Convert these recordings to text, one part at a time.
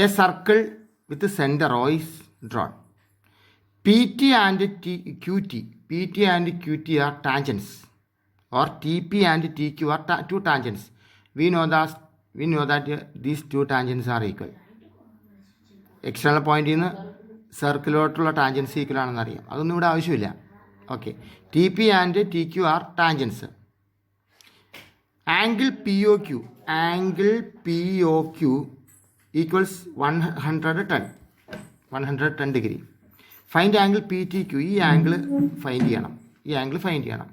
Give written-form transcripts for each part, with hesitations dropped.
A circle with the center O is drawn. PT and QT are tangents, or TP and TQ are two tangents. We know that these two tangents are equal. External പോയിന്റിൽ നിന്ന് സർക്കിളിലോട്ടുള്ള tangents equal ആണെന്ന് അറിയാം. അതൊന്നും ഇവിടെ ആവശ്യമില്ല. Okay, T P and T Q R tangents. Angle P O Q equals 110 degree. Find angle P T Q. ഈ angle find ചെയ്യണം.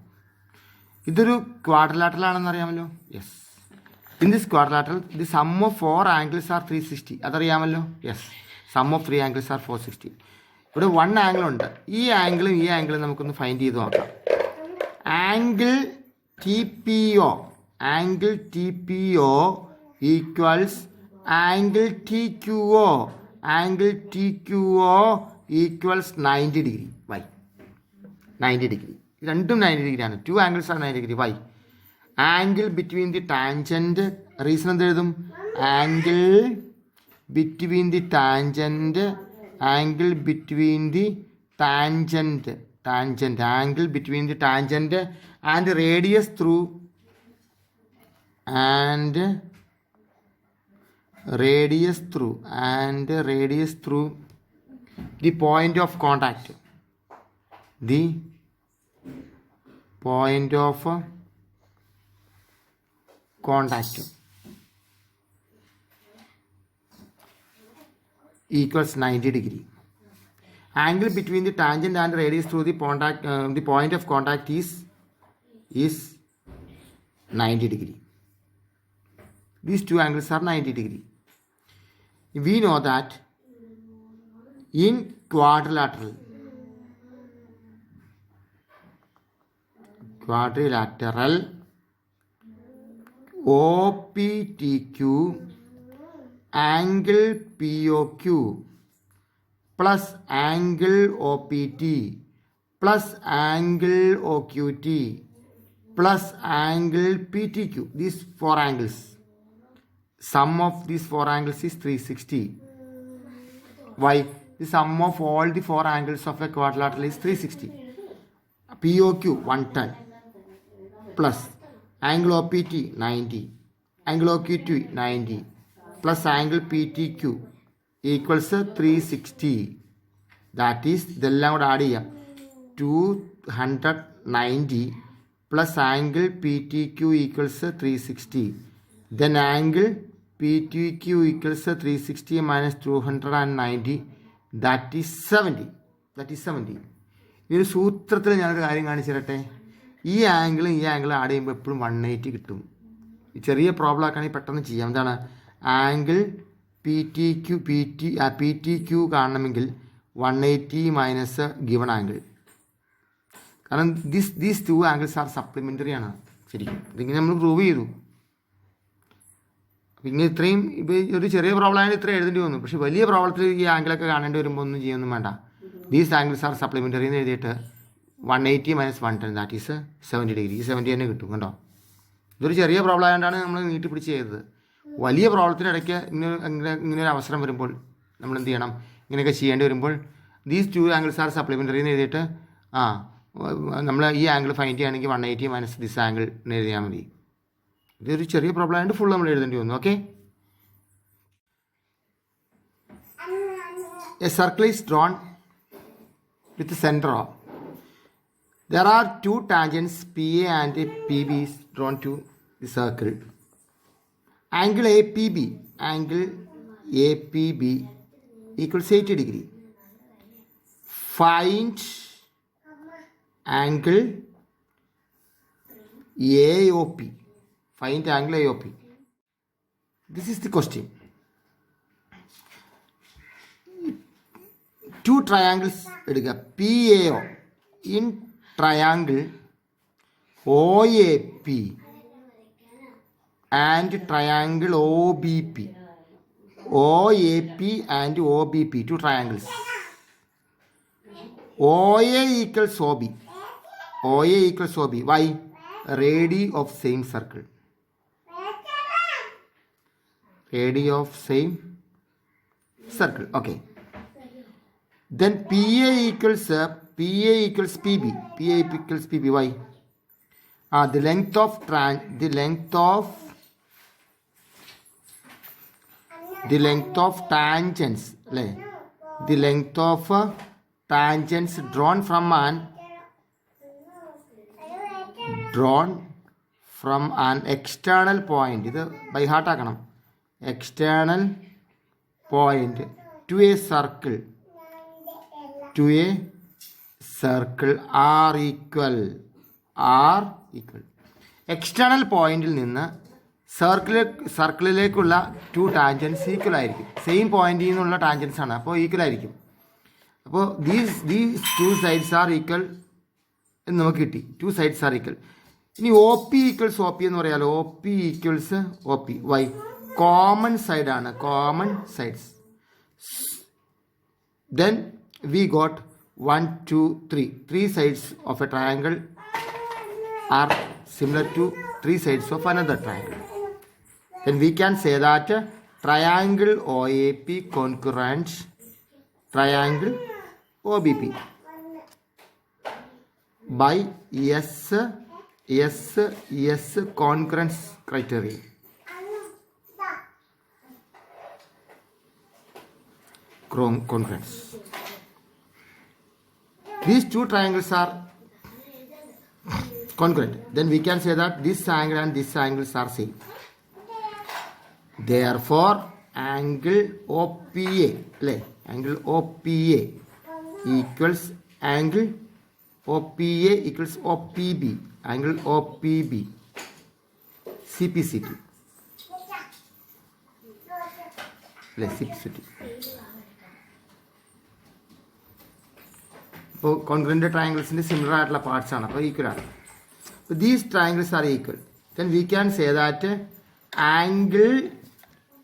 ഇതൊരു ക്വാഡ്രിലാറ്ററൽ ആണെന്ന് അറിയാമല്ലോ. Yes, in this quadrilateral the sum of 4 angles are 360. അതറിയാമല്ലോ. Yes, sum of 3 angles are 460. ഇവിടെ 1 angle ഉണ്ട്. ഈ ആംഗിളും നമുക്കൊന്ന് ഫൈൻഡ് ചെയ്ത് നോക്കാം. Angle T P O equals angle T Q O equals 90 degree. Why 90 degree? രണ്ടും 90 ഡിഗ്രിയാണ്. 2 angles are 90 degree. Why? Angle between the tangent. Reason എന്ത് എഴുതും? Angle between the tangent angle between the tangent angle between the tangent and radius through the point of contact equals 90 degree. Angle between the tangent and radius through the point of contact is 90 degree. These two angles are 90 degree. We know that in quadrilateral OPTQ angle POQ plus angle OPT plus angle OQT plus angle PTQ, these 4 angles, sum of these 4 angles is 360. Why? The sum of all the 4 angles of a quadrilateral is 360. POQ 110 plus angle OPT 90, angle OQT 90 plus angle PTQ equals 360. That is, ഇതെല്ലാം കൂടെ add ചെയ്യാം. 290 plus angle PTQ equals 360. Then angle PTQ equals 360 minus 290, that is 70. ഈ ഒരു സൂത്രത്തിൽ ഞാനൊരു കാര്യം കാണിച്ചു തരട്ടെ. ഈ ആംഗിളും ആഡ് ചെയ്യുമ്പോൾ എപ്പോഴും 180 കിട്ടും. ഈ ചെറിയ പ്രോബ്ലം ആക്കുകയാണെങ്കിൽ പെട്ടെന്ന് ചെയ്യാം. എന്താണ്? ആംഗിൾ പി ടി ക്യു കാണണമെങ്കിൽ 180 മൈനസ് ഗിവൺ ആംഗിൾ. കാരണം ദീസ് 2 ആംഗിൾസ് ആർ സപ്ലിമെൻ്ററി ആണ്. ശരിക്കും ഇതിങ്ങനെ നമ്മൾ പ്രൂവ് ചെയ്തു. പിന്നെ ഇത്രയും ഒരു ചെറിയ പ്രോബ്ലം ആയാലും ഇത്രയും എഴുതേണ്ടി വന്നു. പക്ഷേ വലിയ പ്രോബ്ലത്തിൽ ഈ ആംഗിളൊക്കെ കാണേണ്ടി വരുമ്പോൾ ഒന്നും ചെയ്യൊന്നും വേണ്ട. ദീസ് ആംഗിൾസ് ആർ സപ്ലിമെൻ്ററി എന്ന് എഴുതിയിട്ട് 180 മൈനസ് 110, ദാറ്റ് ഈസ് 70 ഡിഗ്രി. ഈ 70 തന്നെ കിട്ടും. കണ്ടോ? ഇതൊരു ചെറിയ പ്രോബ്ലം ആയതുകൊണ്ടാണ് നമ്മൾ നീട്ടി പിടിച്ച് ചെയ്തത്. വലിയ പ്രോബ്ലത്തിനിടയ്ക്ക് ഇങ്ങനെ ഒരു അവസരം വരുമ്പോൾ നമ്മൾ എന്ത് ചെയ്യണം? ഇങ്ങനെയൊക്കെ ചെയ്യേണ്ടി വരുമ്പോൾ ദീസ് 2 ആംഗിൾസ് ആർ സപ്ലിമെൻ്ററി എന്ന് എഴുതിയിട്ട് നമ്മൾ ഈ ആംഗിൾ ഫൈൻഡ് ചെയ്യുകയാണെങ്കിൽ 180 മൈനസ് ദിസ് ആംഗിൾ എന്ന് എഴുതിയാൽ മതി. ഇതൊരു ചെറിയ പ്രോബ്ലം ആയതുകൊണ്ട് ഫുൾ നമ്മൾ എഴുതേണ്ടി വന്നു. Okay, A circle is drawn with centre O. There are 2 tangents PA and PB is drawn to the circle. Angle APB equals 80 degree. Find angle AOP. This is the question. 2 triangles എടുക്കുക. PAO in triangle OAP and triangle OBP. OAP and OBP, 2 triangles. OA equals OB. Why? Radii of same circle. circle. Okay. Then PA equals PB. PA equals PB. Why? The length of tangents. The length of tangents drawn from an external point. ഇത് by heart ആക്കണം. External point to a circle are equal. External പോയിന്റിൽ നിന്ന് സർക്കിളിലേക്കുള്ള 2 tangents equal ആയിരിക്കും. Same പോയിന്റിൽ നിന്നുള്ള tangents ആണ്, അപ്പോൾ equal ആയിരിക്കും. അപ്പോൾ ദീസ് 2 sides ആർ ഈക്വൽ എന്ന് നമുക്ക് കിട്ടി. 2 sides ആർ ഈക്വൽ. ഇനി OP ഈക്വൽസ് OP എന്ന് പറയാലോ. OP equals OP. Why? Common സൈഡാണ്. Common sides. Then we got 1, 2, 3. 3 sides of a triangle are similar to 3 sides of another triangle. Then we can say that triangle OAP concurrent triangle OBP by S concurrence criteria. Concurrence. These 2 triangles are concurrent. Then we can say that this angle and this angles are same. Therefore, angle OPA, angle OPA equals angle OPA equals OPB. Angle OPB CPCT. CPCT. അപ്പോൾ congruent ട്രയാങ്കിൾസിൻ്റെ similar ആയിട്ടുള്ള parts ആണ്, അപ്പോൾ equal ആണ്. അപ്പോൾ these triangles are equal. Then we can say that angle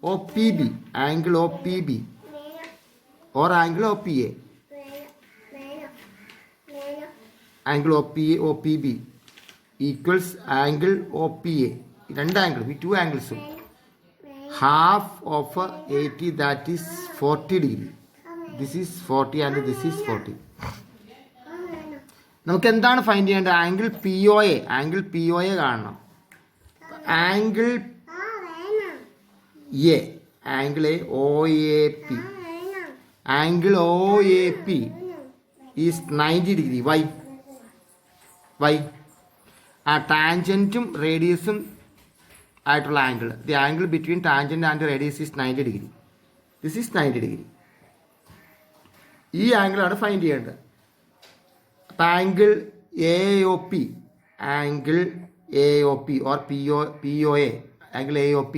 OPB or angle OPA, angle OPB equals angle OPA. രണ്ട് angle, 2 ആംഗിൾസും half of 80, that is 40 degree. This is 40 and this is 40. നമുക്ക് എന്താണ് find ചെയ്യേണ്ടത്? Angle POA കാണണം. Angle OAP. Angle OAP is 90 degree. Why? ആ ടാൻജൻറ്റും റേഡിയസും ആയിട്ടുള്ള angle, the angle between tangent and radius is 90 degree. This is 90 degree. ഈ ആംഗിളാണ് find ചെയ്യേണ്ടത്. Angle AOP or POA, angle AOP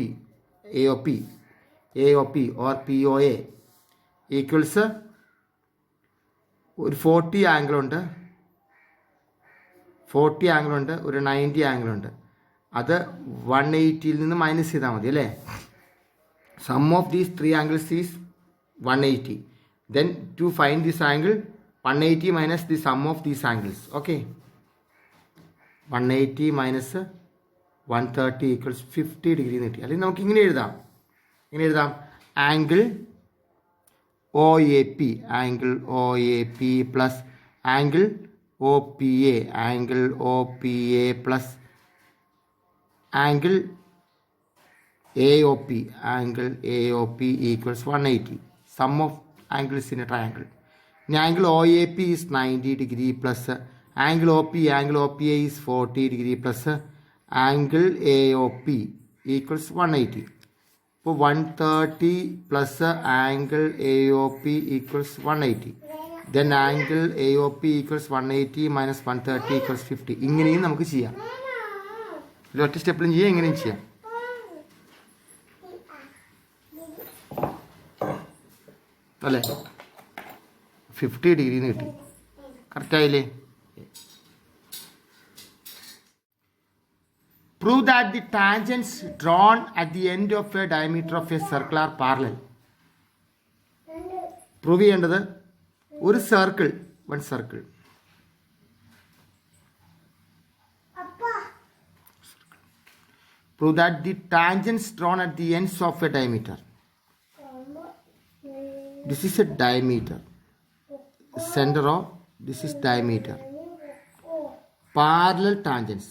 or POA equals ഒരു 40 ആംഗിളുണ്ട്, ഒരു 90 ആംഗിളുണ്ട്. അത് 180യിൽ നിന്ന് minus ചെയ്താൽ മതി അല്ലേ. Sum of these 3 angles is 180. Then to find this angle 180 minus the sum of these angles. Okay, 180 minus 130 equals 50 degree എന്ന് കിട്ടി. അല്ലെങ്കിൽ നമുക്ക് ഇങ്ങനെ എഴുതാം angle OAP plus angle OPA plus angle AOP equals 180. Sum of angles in a triangle. Angle OAP is 90 degree plus angle OPA is 40 degree plus angle AOP equals 180. So 130 plus angle AOP equals 180. Then angle AOP equals 180 minus 130 equals 50. ഇങ്ങനെയും നമുക്ക് ചെയ്യാം. ഒറ്റ സ്റ്റെപ്പിലും ചെയ്യാം, ഇങ്ങനെയും ചെയ്യാം. അല്ലേ 50 degree എന്ന് കിട്ടി. കറക്റ്റായില്ലേ? Prove that the tangents drawn at the end of a diameter of a circle are parallel. Prove ചെയ്യേണ്ടത് ഒരു circle, one circle, prove that the tangents drawn at the ends of a diameter This is a diameter. Center of this is diameter. Parallel tangents.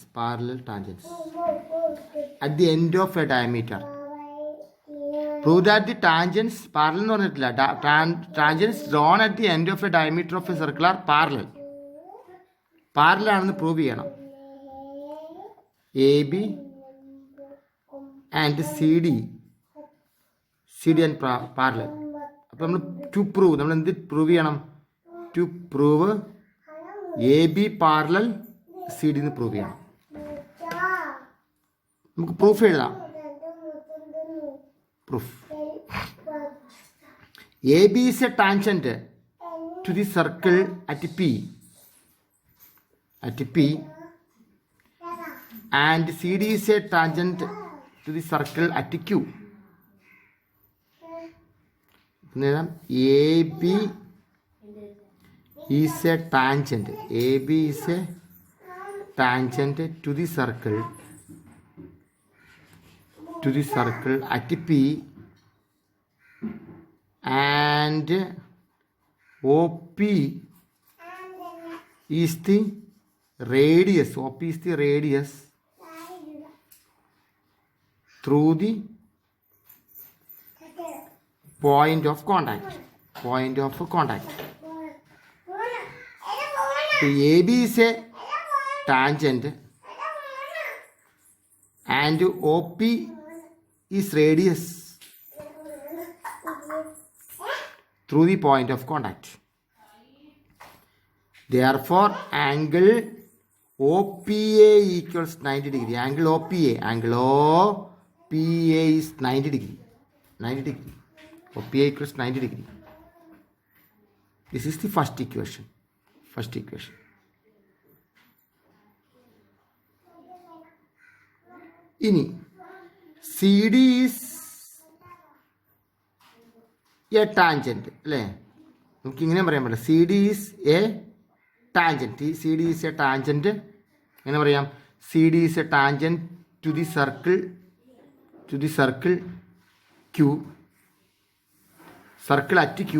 At the end of a diameter. Prove that the tangents parallel tangents drawn at the end of a diameter of a circle are parallel. Parallel ആണെന്ന് prove ചെയ്യണം. AB and CD and parallel. അപ്പോൾ നമ്മൾ to prove നമ്മൾ എന്ത് prove ചെയ്യണം? To prove AB parallel CD എന്ന് prove ചെയ്യണം. നമുക്ക് പ്രൂഫ് എഴുതാം. Proof. AB is a tangent to the circle at P. And CD is a tangent to the circle at Q. AB is a tangent. AB is a tangent to the circle at P, and OP is the radius. OP is the radius through the point of contact. So AB is a tangent and OP is radius through the point of contact. Therefore, angle OPA equals 90 degree. Angle OPA is 90 degree. OPA equals 90 degree. This is the first equation. ഇനി CD is a tangent അല്ലേ? നമുക്കിങ്ങനെ പറയാൻ പറ്റില്ല. CD is a tangent. CD is a tangent. എങ്ങനെ പറയാം? CD is a tangent to the circle Q. Circle at Q.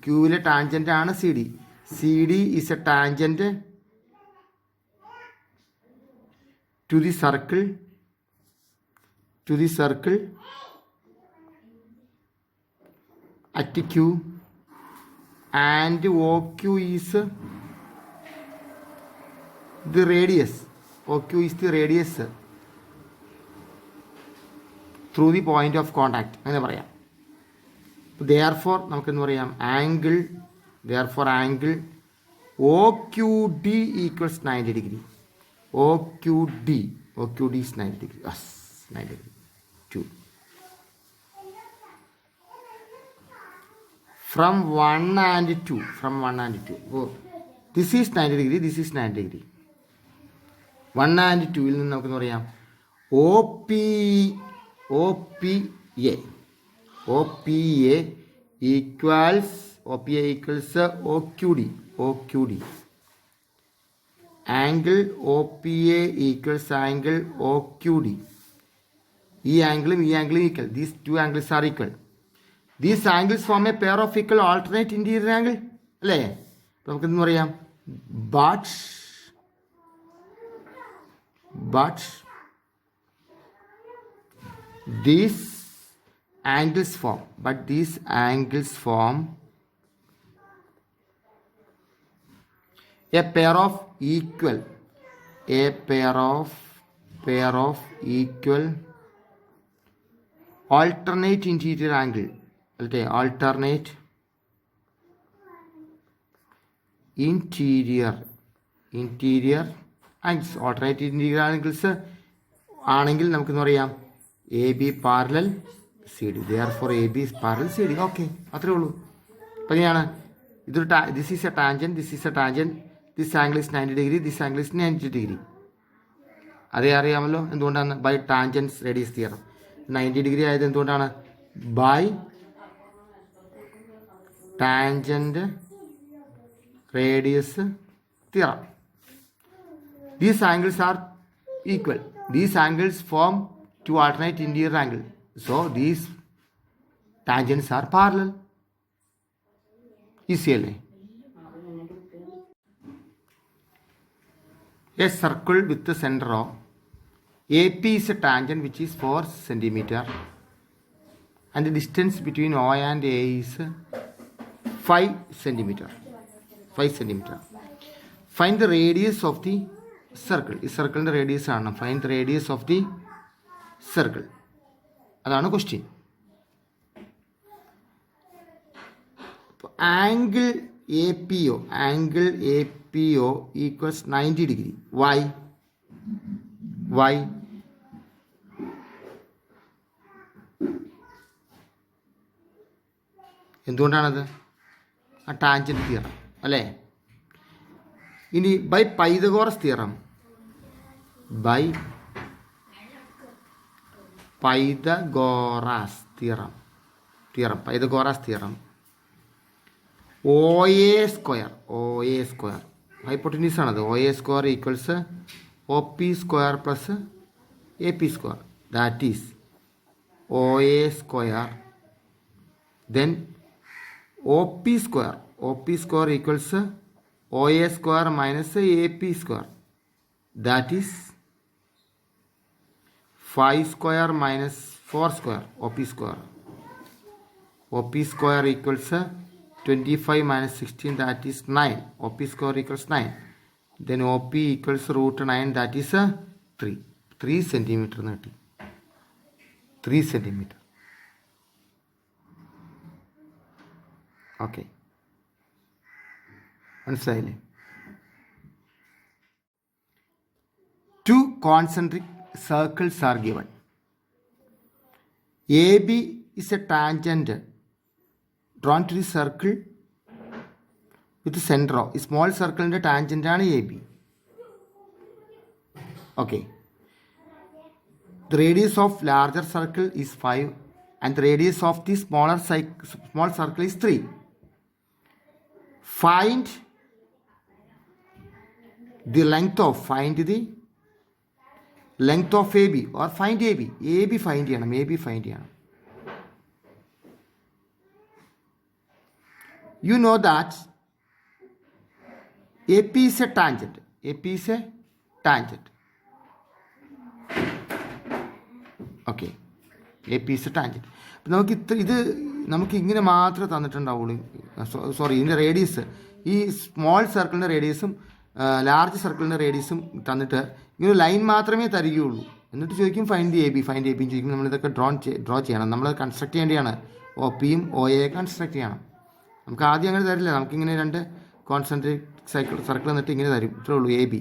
Qയിലെ tangent ആണ് CD. CD is a tangent to the circle at Q, and OQ is the radius. OQ is the radius through the point of contact. അങ്ങനെ പറയാം. Therefore നമുക്കെന്ന് പറയാം angle OQD equals 90 degree. OQD is 90 degree. Yes, 90 degree. 2. From 1 and 2. Oh, this is 90 degree. 1 and 2 ൽ നിന്ന് നമുക്ക് പറയാം OPA equals OQD. Angle OPA equals angle OQD. ഈ ആംഗിളും equal. These two angles are equal. These angles form a pair of equal alternate interior angle. അല്ലേ? നമുക്കെന്ന് പറയാം but these angles form a pair of equal alternate interior angle. Alternate interior angles. Alternate interior angles ആണെങ്കിൽ നമുക്കെന്ന് പറയാം AB parallel CD. Therefore AB is parallel CD. Okay, അത്രേ ഉള്ളൂ. അപ്പം എങ്ങനെയാണ് ഇതൊരു this is a tangent. This angle is 90 degree. This angle is 90 degree. അറിയാമല്ലോ എന്തുകൊണ്ടാണ്? By tangents radius theorem. 90 degree ആയത് എന്തുകൊണ്ടാണ്? By tangent radius theorem. These angles are equal. These angles form two alternate interior angles. So these tangents are parallel. Easy അല്ലേ? A circle with centre of A P is a tangent which is 4 centimeter and the distance between O and A is 5 centimeter. 5 centimeter. Find the radius of the circle. ഈ സർക്കിളിൻ്റെ radius ആണ്. Find the radius of the circle. അതാണ് question. Angle A P O equals 90 degree. Why എന്തുകൊണ്ടാണത്? ആ tangent theorem അല്ലേ? ഇനി by Pythagoras theorem O A square hypotenuse ആണത്. O A square equals O P square plus A P square. That is O A square then O P square equals O A square minus A P square. That is 5 square minus 4 square O P square. O P square equals 25 minus 16, that is 9. OP square equals 9. Then OP equals root 9, that is 3 centimeter. 3 centimeter. Okay. മനസ്സിലായില്ലേ? 2 concentric circles are given. AB is a tangent drawn to the circle with the center of a small circle in the tangent ആണ് AB. Okay. The radius of larger circle is 5 and the radius of the small circle is 3. Find the length of AB or find AB. AB find ചെയ്യണം. You know that AP is a tangent. Okay. AP is a tangent. നമുക്ക് ഇങ്ങനെ മാത്രമേ തന്നിട്ടുണ്ടാവുള്ളൂ. ഇതിൻ്റെ radius, ഈ small സർക്കിളിൻ്റെ റേഡിയസും large സർക്കിളിൻ്റെ റേഡിയസും തന്നിട്ട് ഇങ്ങനെ ലൈൻ മാത്രമേ തരികയുള്ളൂ. എന്നിട്ട് ചോദിക്കും ഫൈൻഡ് ദി എ ബി ചോദിക്കും. നമ്മളിതൊക്കെ ഡ്രോ ചെയ്യണം. നമ്മൾ കൺസ്ട്രക്ട് ചെയ്യേണ്ടതാണ്. ഒ പിയും ഒ എ കൺസ്ട്രക്ട് ചെയ്യണം. നമുക്ക് ആദ്യം അങ്ങനെ തരില്ല. നമുക്കിങ്ങനെ 2 കോൺസെൻട്രിക് സർക്കിൾ എന്നിട്ട് ഇങ്ങനെ തരും. ഇത്രേ ഉള്ളൂ A B.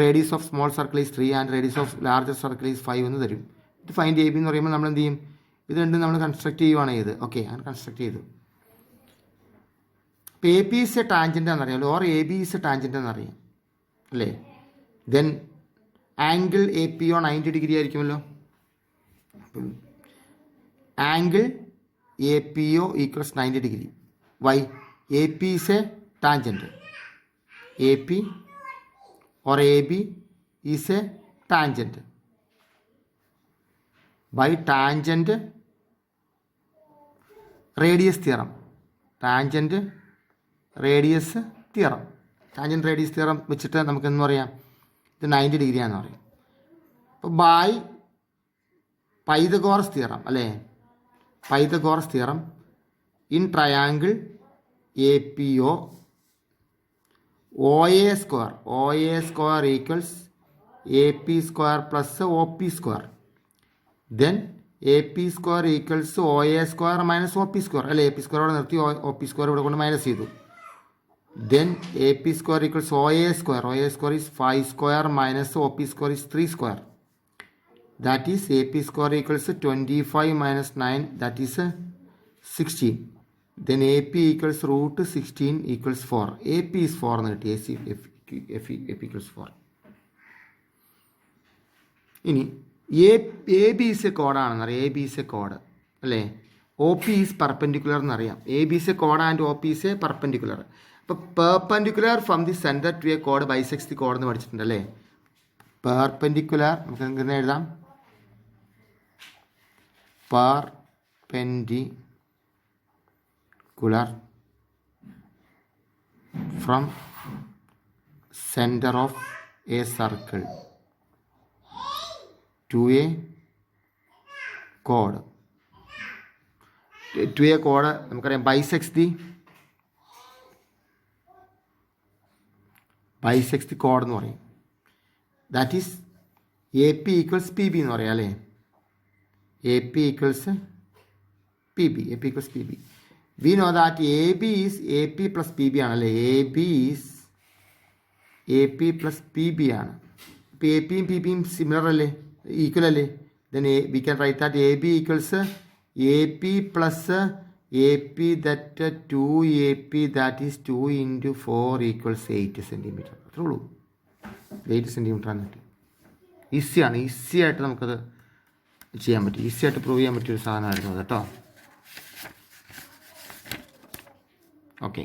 Radius of small circle is 3 and radius of larger circle is 5 എന്ന് തരും. ഇത് ഫൈൻഡ് എ ബി എന്ന് പറയുമ്പോൾ നമ്മൾ എന്ത് ചെയ്യും? ഇത് രണ്ടും നമ്മൾ കൺസ്ട്രക്ട് ചെയ്യുവാണ് ചെയ്ത്. ഓക്കെ, അങ്ങനെ കൺസ്ട്രക്ട് ചെയ്തു. ഇപ്പോൾ A P is a tangent എന്നറിയാമല്ലോ, or A B is a tangent എന്നറിയാം അല്ലേ? Then angle A P O 90 degree ആയിരിക്കുമല്ലോ. Angle A P O equals 90 degree. Why? A P is a tangent. A P or A B is a tangent. By tangent radius theorem. Tangent radius theorem വെച്ചിട്ട് നമുക്കെന്ന് പറയാം ഇത് 90 ഡിഗ്രിയാണെന്ന് പറയും. അപ്പോൾ by Pythagoras theorem അല്ലേ? Pythagoras theorem in triangle A P O A square equals A P square plus O P square. Then A P square equals O A square minus O P square അല്ലേ? A P square ഇവിടെ നിർത്തി, O P square ഇവിടെ കൊണ്ട് minus ചെയ്തു. Then A P square equals O A square is 5 square minus O P square is 3 square. That is AP square equals 25 minus 9, that is 16. Then AP equals root 16 equals 4. AP is 4 എന്ന് കിട്ടി. AP equals 4. ഇനി A B is A കോഡാണെന്നറിയാം. A B is A code അല്ലേ? O P is perpendicular എന്നറിയാം. A B is A code and O P is A perpendicular. അപ്പോൾ perpendicular from the centre to A code bisects the code എന്ന് പഠിച്ചിട്ടുണ്ട് അല്ലേ? Perpendicular നമുക്ക് എങ്ങനെ എഴുതാം? perpendicular from center of a circle to a chord. To a chord നമുക്കറിയാം bisects the chord എന്ന് പറയും. That is AP equals PB എന്ന് പറയാം അല്ലേ. AP equals PB. We know that AB is AP plus PB ആണല്ലേ. AB is AP plus PB ആണ്. ഇപ്പോൾ APയും PBയും similar അല്ലേ, ഈക്വൽ അല്ലേ. Then we can write that AB equals AP plus AP that 2AP that is 2 into 4 equals 8 centimeter. അത്രേ ഉള്ളൂ. 8 centimetre ആണ്. Easy ആയിട്ട് നമുക്കത് ചെയ്യാൻ പറ്റും. ഈസി ആയിട്ട് പ്രൂവ് ചെയ്യാൻ പറ്റിയൊരു സാധനമായിരുന്നു കേട്ടോ. Okay.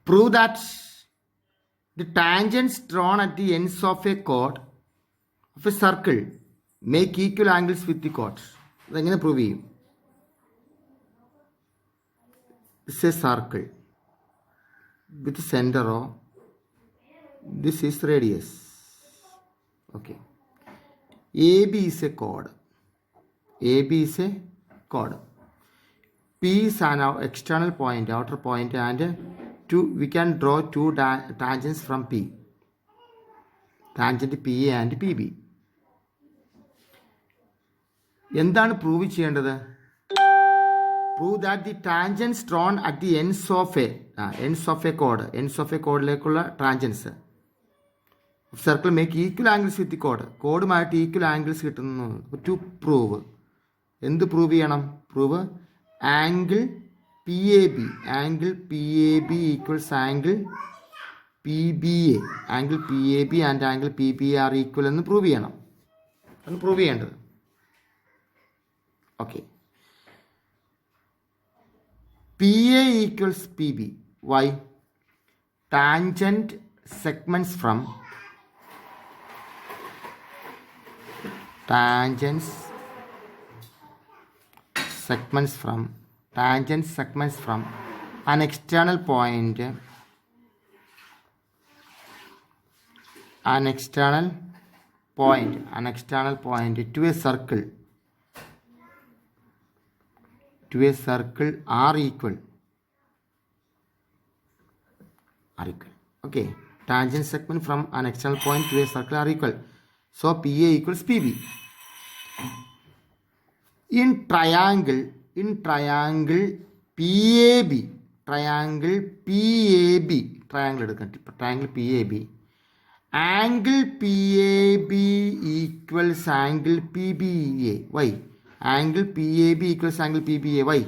Prove that the tangents drawn at the ends of a chord of a circle make equal angles with the chord. അതെങ്ങനെ പ്രൂവ് ചെയ്യും? It's a circle with the center of this is radius. Okay. AB is a chord. P is an external point, outer point, and we can draw two tangents from P. Tangent PA and PB. എന്താണ് prove ചെയ്യേണ്ടത്? Prove that the tangents drawn at the ends of a chordലേക്കുള്ള tangents circle make equal angles with chord. കോഡുമായിട്ട് equal angles കിട്ടുന്നു. To prove എന്ത് prove ചെയ്യണം? Prove angle PAB equals angle PBA. Angle PAB and angle PBA are equal എന്ന് prove ചെയ്യണം. അത് prove ചെയ്യേണ്ടത്. Okay. PA equals PB. Why? Tangent segments from an external point to a circle are equal. Okay. Tangent segment from an external point to a circle are equal. So PA equals PB. In triangle PAB, triangle PAB, angle PAB equals angle PBA. Why? Angle PAB equals angle PBA. Why?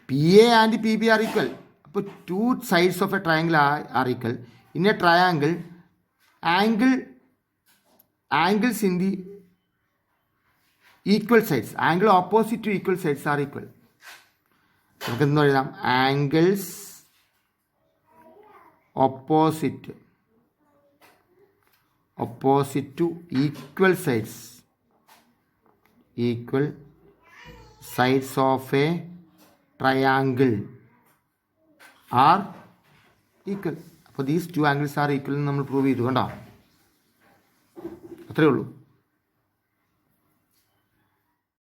PA and PB are equal. So two sides of a triangle are equal. In a triangle, angles in the equal sides, angle opposite to equal sides are equal. Angles opposite to equal sides of a triangle are equal. അപ്പോൾ these two angles are equal എന്ന് നമ്മൾ prove ചെയ്തു. കണ്ടോ? അത്രയേ ഉള്ളൂ.